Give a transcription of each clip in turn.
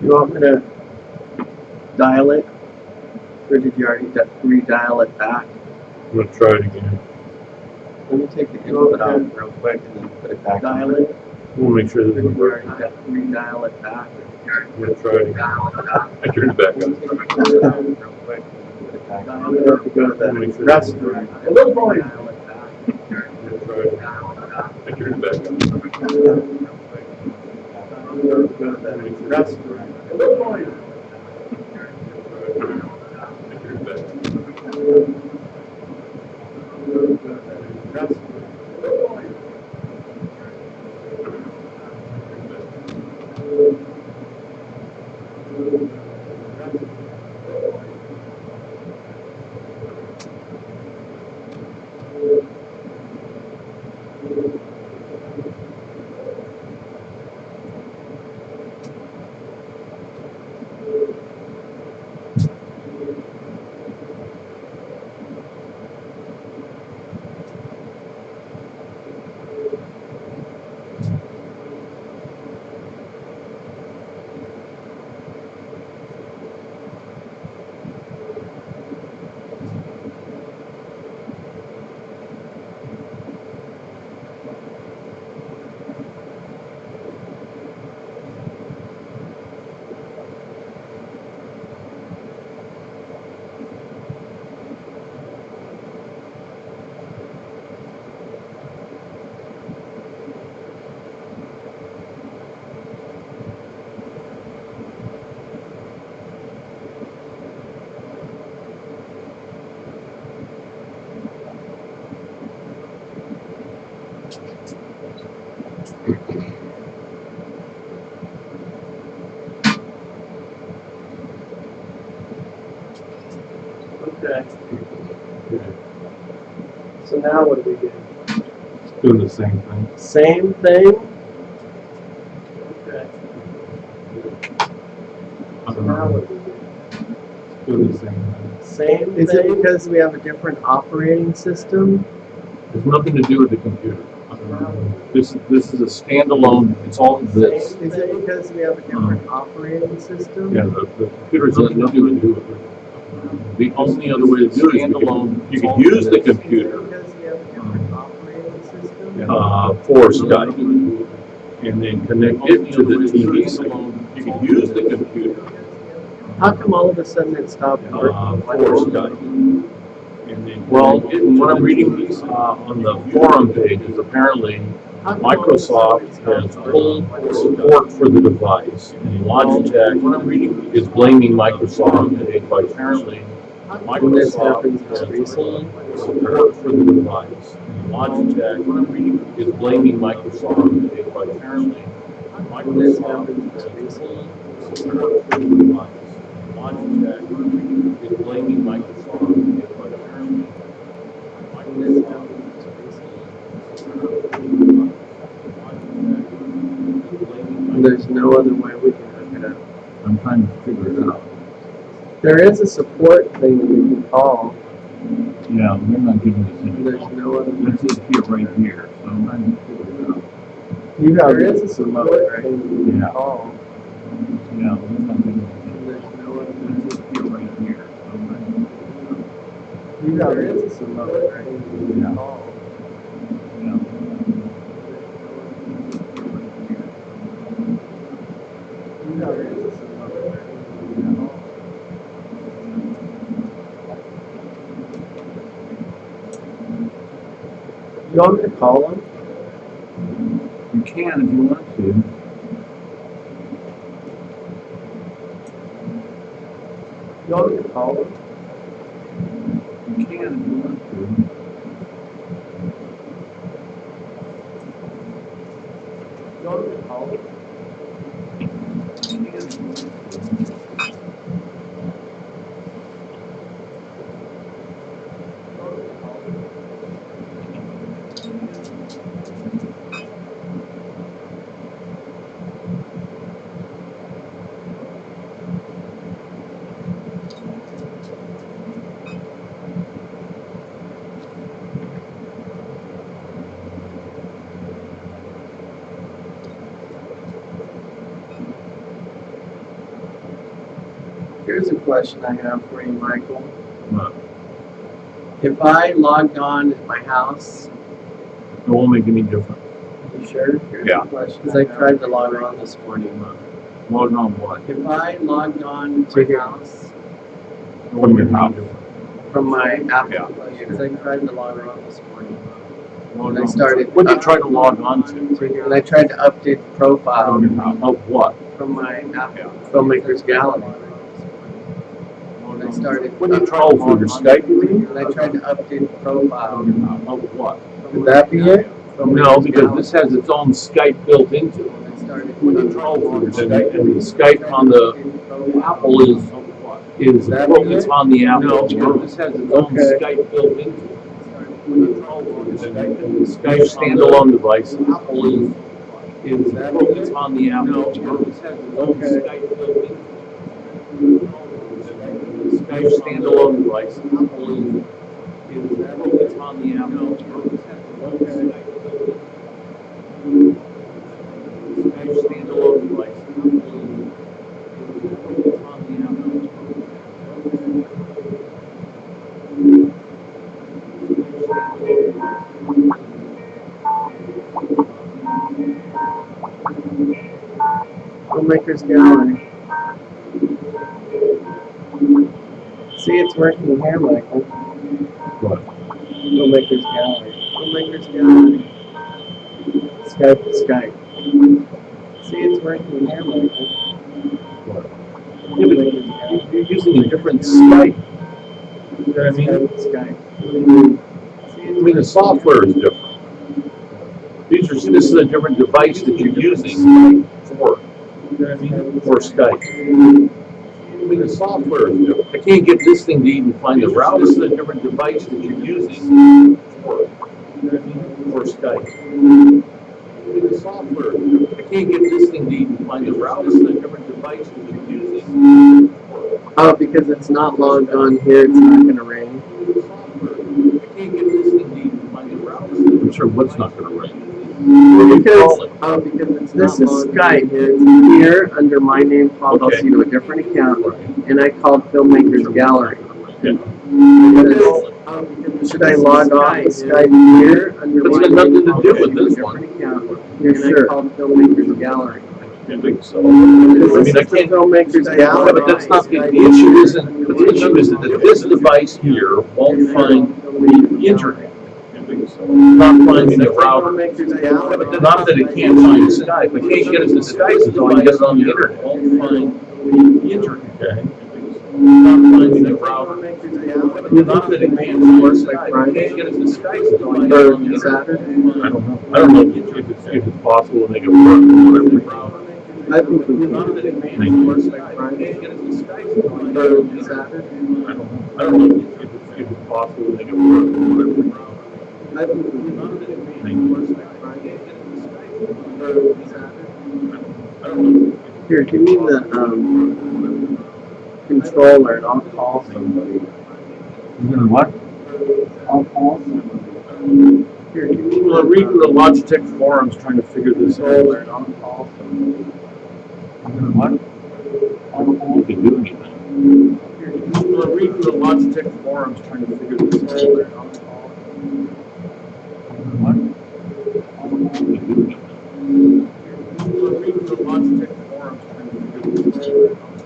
You want me to dial it? Or did you already redial it back? I'm going to try it again. Let me take the input out real quick and then put it back. Dial it. We'll make sure that Or it did you works. already redial it back? I'm going to try it again. I turned it back Let me on. take the input out real quick and then put it back. Dial it up to go to the Make sure restaurant. that Little boy. Dial it back. I'm going to try it again. I turned it back on. Dial it up to go to the restaurant. Little boy. I turned it back on. Okay. So now what do we do? Doing the same thing. Same thing? Okay. So now what do we do? Doing the same thing. Same thing? Is it because we have a different operating system? There's nothing to do with the computer. This is a standalone. It's all this. Is it because we have a different operating system? Yeah, the computer has nothing to do with it. The only other way to do it is you can use the computer Because we have a different operating system? for Skype and then connect it to the TV signal. You can use the computer How come all of a sudden it stopped working? for Skype. And then well, what I'm reading on the forum page is apparently Microsoft has pulled support for the device, and Logitech is blaming Microsoft by apparently When this Microsoft happens has recently? pulled support for the device, and Logitech is blaming Microsoft by apparently When this Microsoft happens has recently? pulled support for the device. Logitech is blaming Microsoft by apparently When this happens recently? There's no other way we can hook it up. I'm trying to figure it out. There is a support thing that we can call. Yeah, they're not giving us any. There's no other way. This is here, right here, so I'm trying to figure it out. There is a support thing that we can Yeah. call. Yeah, they're not giving us any. There's no other This is here, right here, so I'm trying to figure it out. There is a support thing that we can Yeah. call. Yeah. There is a support thing that we can call. You want me to call him? You can if you want to. You want me to call him? You can if you want to. You want me to call him? You can if you want to. Here's a question I have for you, Michael. What? If I logged on at my house, It won't make any difference. you sure? Here's Yeah. the question. Because I tried to log on this morning. Log on what? If I logged on to your house From your house. from my Apple, Yeah. because I tried to log on this morning. Log And I on. started. What did you try to log on to? And I tried to update the profile Of what? from my Apple Filmmakers gallery. And I started. What did you try to for your Skype, you mean? And I tried to update the profile. Of what? Could that be it? No, because this has its own Skype built into it. And I started. When you try for your Skype, and the Skype on the Apple is it's on the Apple. No, because this has its own Skype built into it. The Skype standalone device, Apple is it's on the Apple. No, this has its own Skype built into it. The Skype standalone device, Apple is it's on the Apple. No, this has its own Skype built into it. Skype standalone device, Apple is it's on the Apple. Filmmakers gallery. See, it's working here, Michael. What? Filmmakers gallery. Filmmakers gallery. Skype to Skype. See, it's working here, Michael. What? Yeah, but you're using a different Skype. You know what I mean? Skype to Skype. I mean, the software is different. This is a different device that you're using for, for Skype. I mean, the software is different. I can't get this thing to even find the router. This is a different device that you're using for Skype. I mean, the software is different. I can't get this thing to even find the router. This is a different device that you're using. Oh, because it's not logged on here, it's not going to ring. I'm sure what's not going to ring. Because this is Skype. It's here under my name called. I'll see to a different account, and I called Filmmakers Gallery. Should I log on to Skype here under It's my got nothing name to called do with a this different one. account? You're sure? I called Filmmakers Gallery. I think so. This I mean, is I the can't. Filmmakers Yeah, Gallery. but that's not the issue. Isn't the issue is that this device here won't find the internet. Not finding the router. Not that it can't find Skype. I can't get it to Skype until I get it on the internet. It won't find the internet. Okay. Not finding the router. Not that it can't find Skype. I can't get it to Skype until I get it on the internet. I don't know. I don't know if it's possible to make it work or whatever. I think we can. Not that it can't find Skype. I can't get it to Skype until I get it on the internet. I don't know if it's possible to make it work or whatever. I think we can. Here, give me the controller and I'll call somebody. You're gonna what? I'll call somebody. Here, give me Well, I'm reading the Logitech forums trying to figure this controller out. and I'll call somebody. You're gonna what? I don't know if you can do anything. Well, I'm reading the Logitech forums trying to figure this out. Controller and I'll call What? I don't know if you can do anything. Well, I'm reading the Logitech forums trying to figure this out. What? I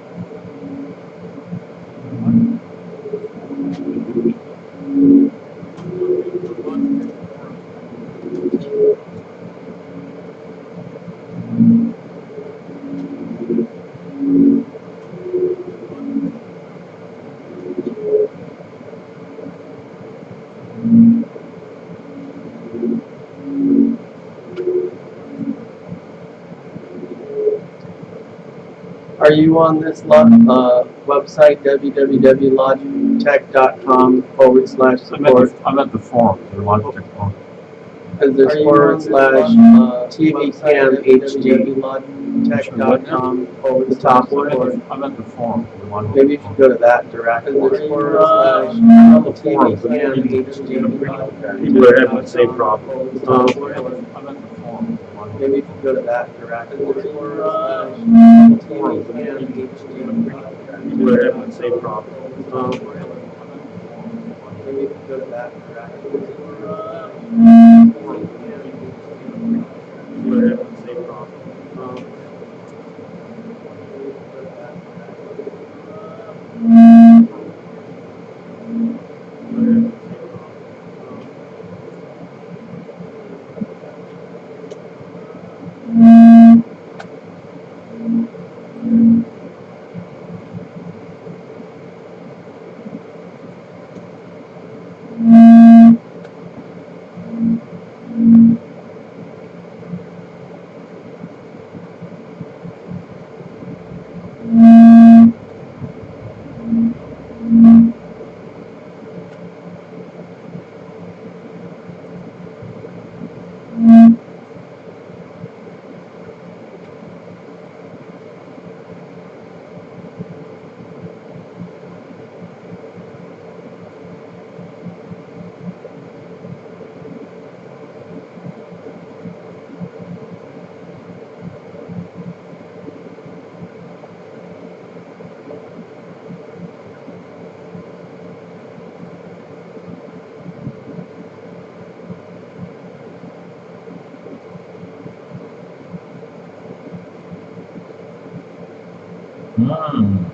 don't know if you can do anything. Are you on this website, www.logitech.com/support? I'm at the forum, the Logitech forum. Because there's /TVCamHD.logitech.com the top one. I'm at the forum. The Logitech Maybe you forum. should go to that directly. I'm on the forums, but /TVCamHD. people are having the same problem. Oh. I'm at the forum. The Logitech Maybe you can go to that directly. Forums, people that have the same problem. Maybe you can go to that directly. People that have the same problem. Hmm.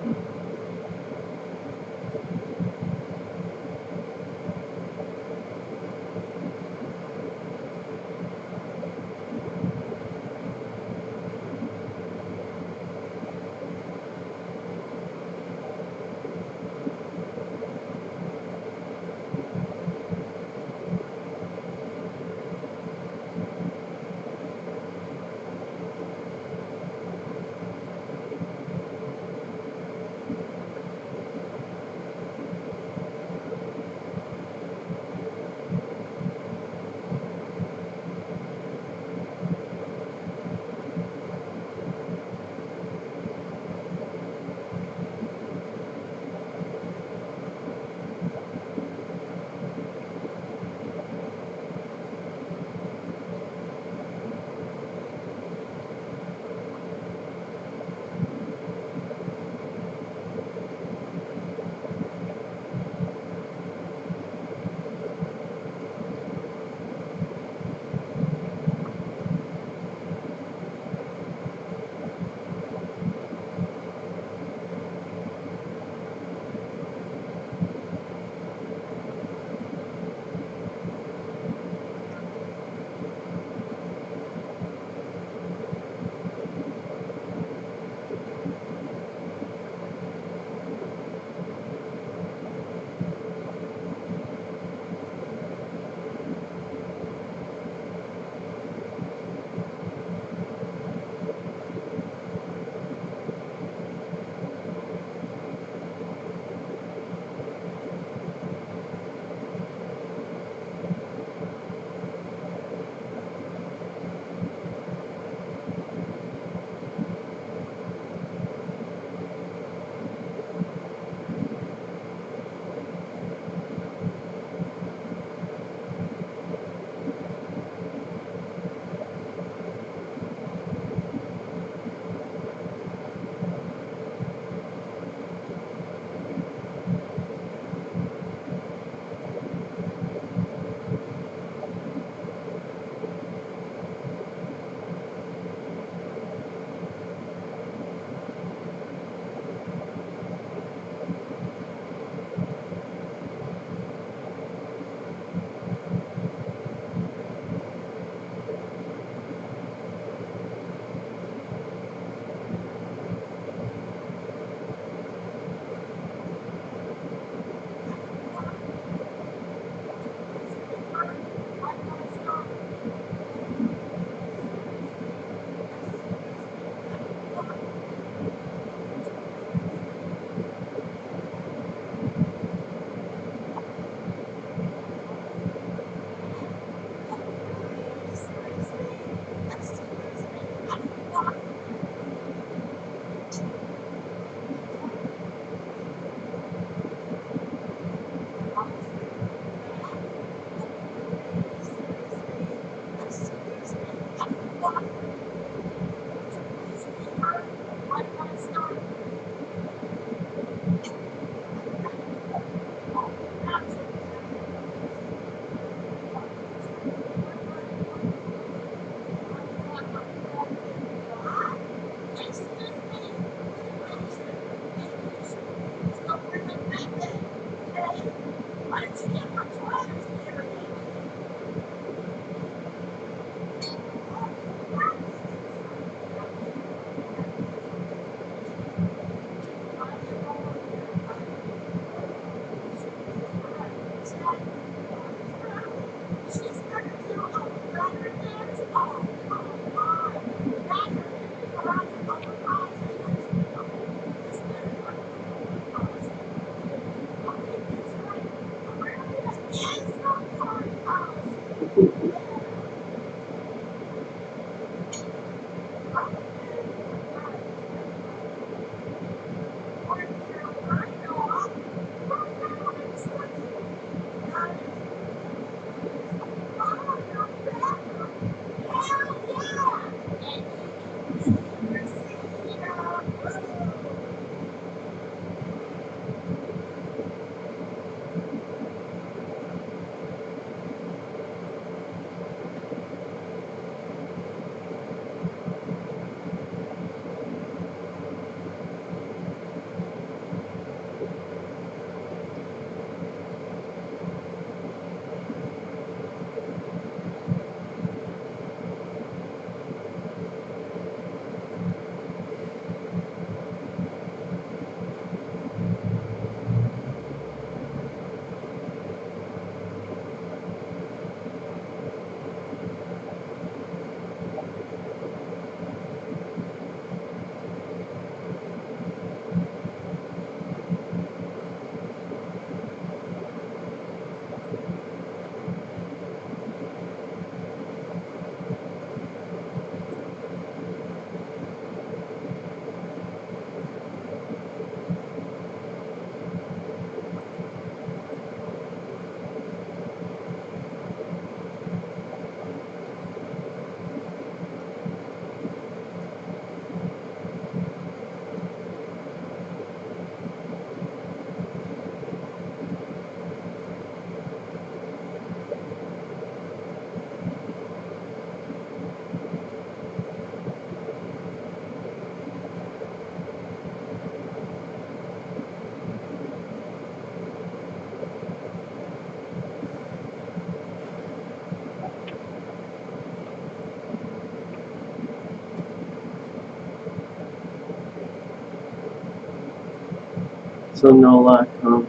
So no luck, huh?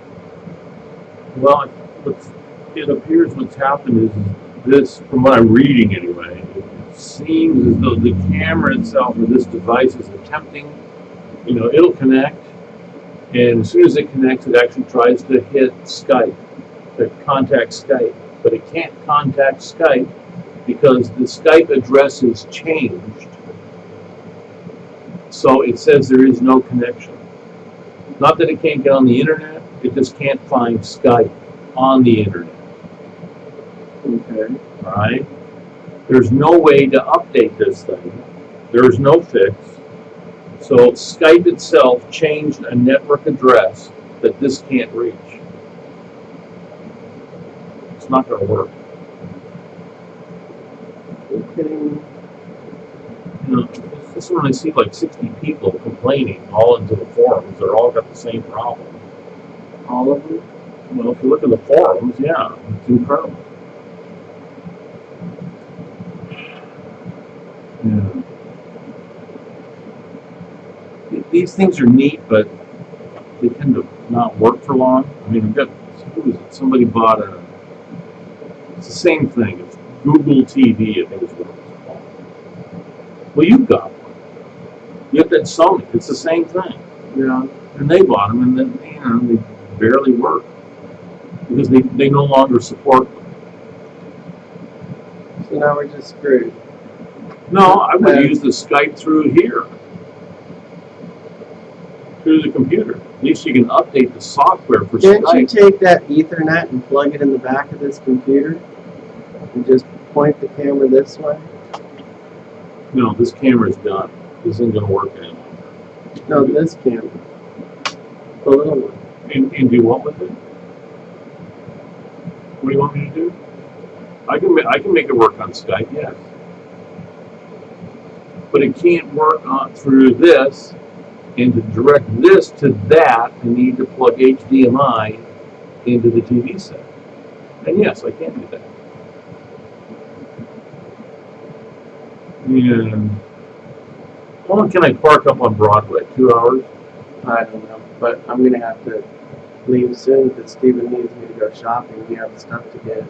Well, it appears what's happened is this, from what I'm reading anyway, it seems as though the camera itself or this device is attempting, it'll connect, and as soon as it connects, it actually tries to hit Skype, to contact Skype, but it can't contact Skype because the Skype address is changed, so it says there is no connection. Not that it can't get on the internet, it just can't find Skype on the internet. Okay. Right? There's no way to update this thing. There's no fix. So Skype itself changed a network address that this can't reach. It's not going to work. Okay. This one I see like 60 people complaining all into the forums. They're all got the same problem. All of them? Well, if you look at the forums, yeah, it's incredible. Yeah. These things are neat, but they tend to not work for long. I mean, we've got, who is it? Somebody bought it's the same thing. It's Google TV, I think is what it's called. Well, you've got one. You have that Sony. It's the same thing. Yeah. And they bought them, and then, they barely work because they no longer support them. So now we're just screwed. No, I would use the Skype through here. Through the computer. At least you can update the software for Can't Skype. you take that Ethernet and plug it in the back of this computer and just point the camera this way? No, this camera's done. This isn't going to work anymore. No, this camera. The little one. And do what with it? What do you want me to do? I can make it work on Skype, yes. But it can't work through this, and to direct this to that, I need to plug HDMI into the TV set. And yes, I can do that. And how long can I park up on Broadway? 2 hours? I don't know, but I'm going to have to leave soon because Stephen needs me to go shopping. We have stuff to get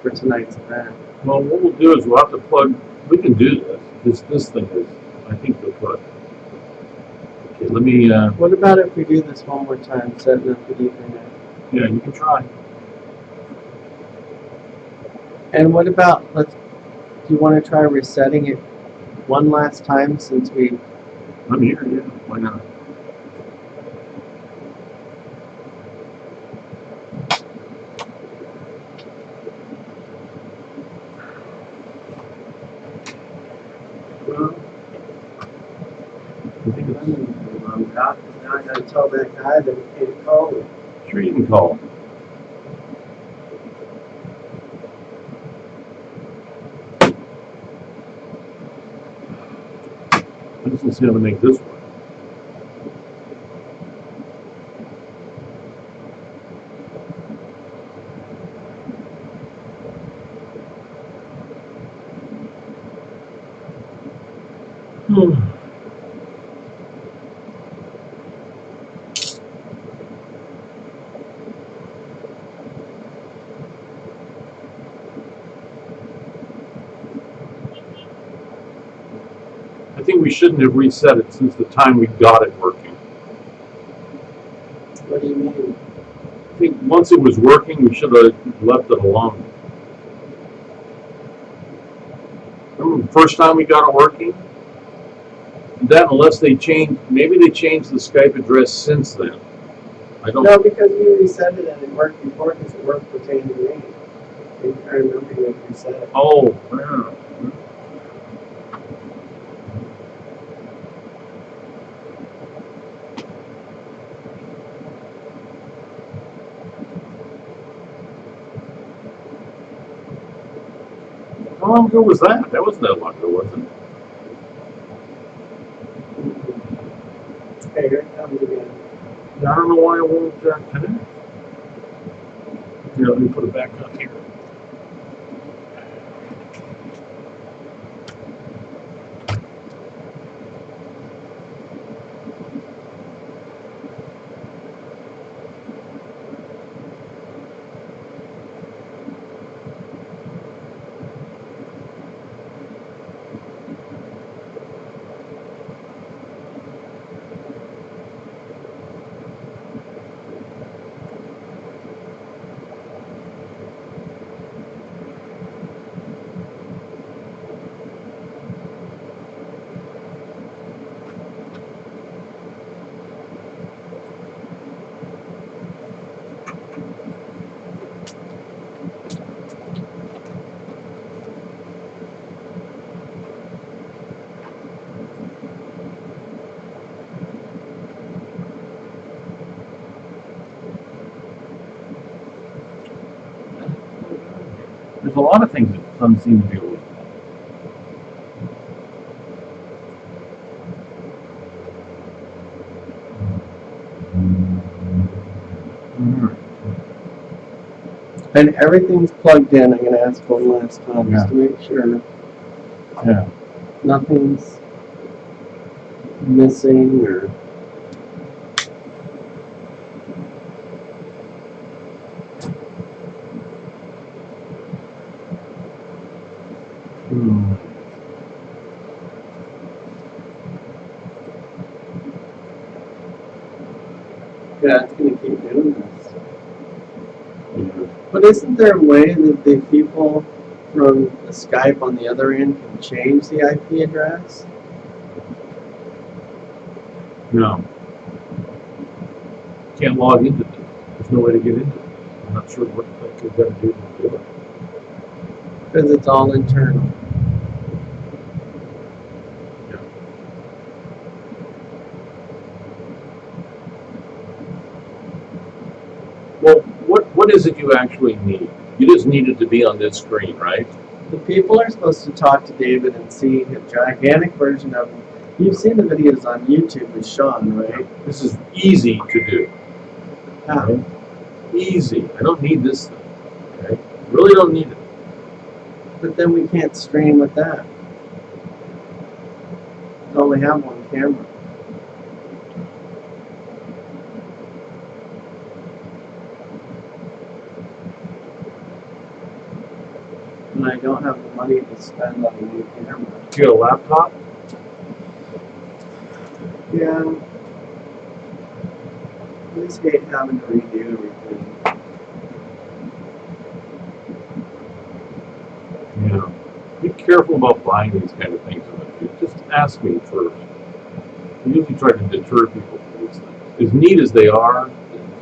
for tonight's event. Well, what we'll do is we'll have to plug. We can do this. This thing is, I think they'll put. Okay, let me. What about if we do this one more time, setting up the Ethernet? Yeah, you can try. And what about, do you want to try resetting it one last time since we... I'm here, yeah. Why not? Well, I think it's, Now I gotta tell that guy that we can't call him. sure you can call. I just don't see how to make this work. I think we shouldn't have reset it since the time we got it working. What do you mean? I think once it was working, we should have left it alone. Remember the first time we got it working? That unless they changed, maybe they changed the Skype address since then. I don't. No, because you reset it and it worked before because it worked with Andy Ray. I remember you reset it. Oh, yeah. How long ago was that? That wasn't that long ago, was it? Okay, here it comes again. I don't know why it won't connect. Here, let me put it back on here. There's a lot of things that doesn't seem to be able to. And everything's plugged in. I'm going to ask one last time just to make sure Yeah. nothing's missing or. Yeah, it's going to keep doing this. Yeah. But isn't there a way that the people from the Skype on the other end can change the IP address? No. Can't log into it. There's no way to get into it. I'm not sure what they've got to do to do it. Because it's all internal. Well, what is it you actually need? You just need it to be on this screen, right? The people are supposed to talk to David and see a gigantic version of him. You've seen the videos on YouTube with Sean, right? This is easy to do. Yeah. Right? Easy. I don't need this thing. Okay? Really don't need it. But then we can't stream with that. We only have one camera. And I don't have the money to spend on a new camera. Do you got a laptop? Yeah. I just hate having to redo everything. Yeah. Be careful about buying these kind of things in the future. Just ask me first. I usually try to deter people from these things. As neat as they are,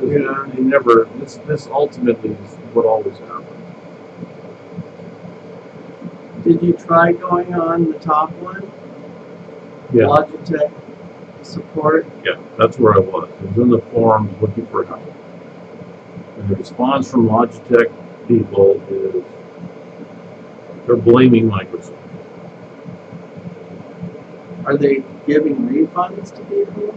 Yeah. they never. This ultimately is what always happens. Did you try going on the top one? Yeah. Logitech? support. Yeah, that's where I was. I was in the forums looking for help. And the response from Logitech people is they're blaming Microsoft. Are they giving refunds to people?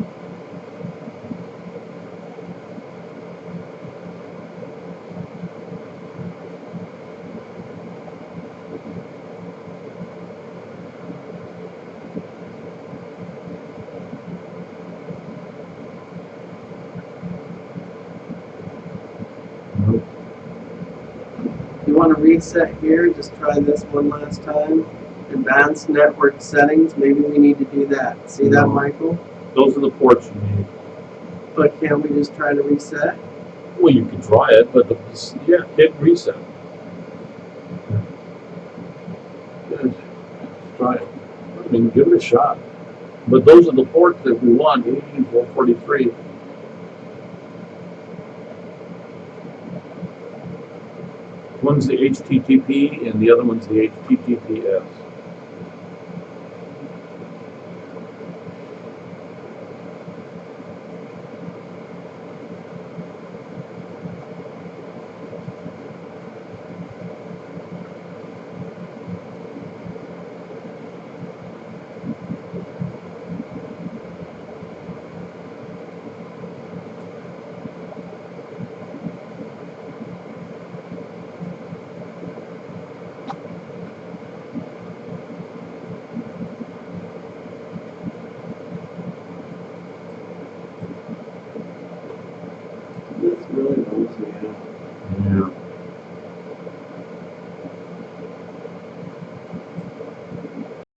You want to reset here? Just try this one last time. Advanced network settings. Maybe we need to do that. See that, No. Michael? Those are the ports you need. But can't we just try to reset? Well, you can try it, but yeah, hit reset. Yeah, try it. I mean, give it a shot. But those are the ports that we want, 80 and 443. One's the HTTP and the other one's the HTTPS. This really bums me out. Yeah.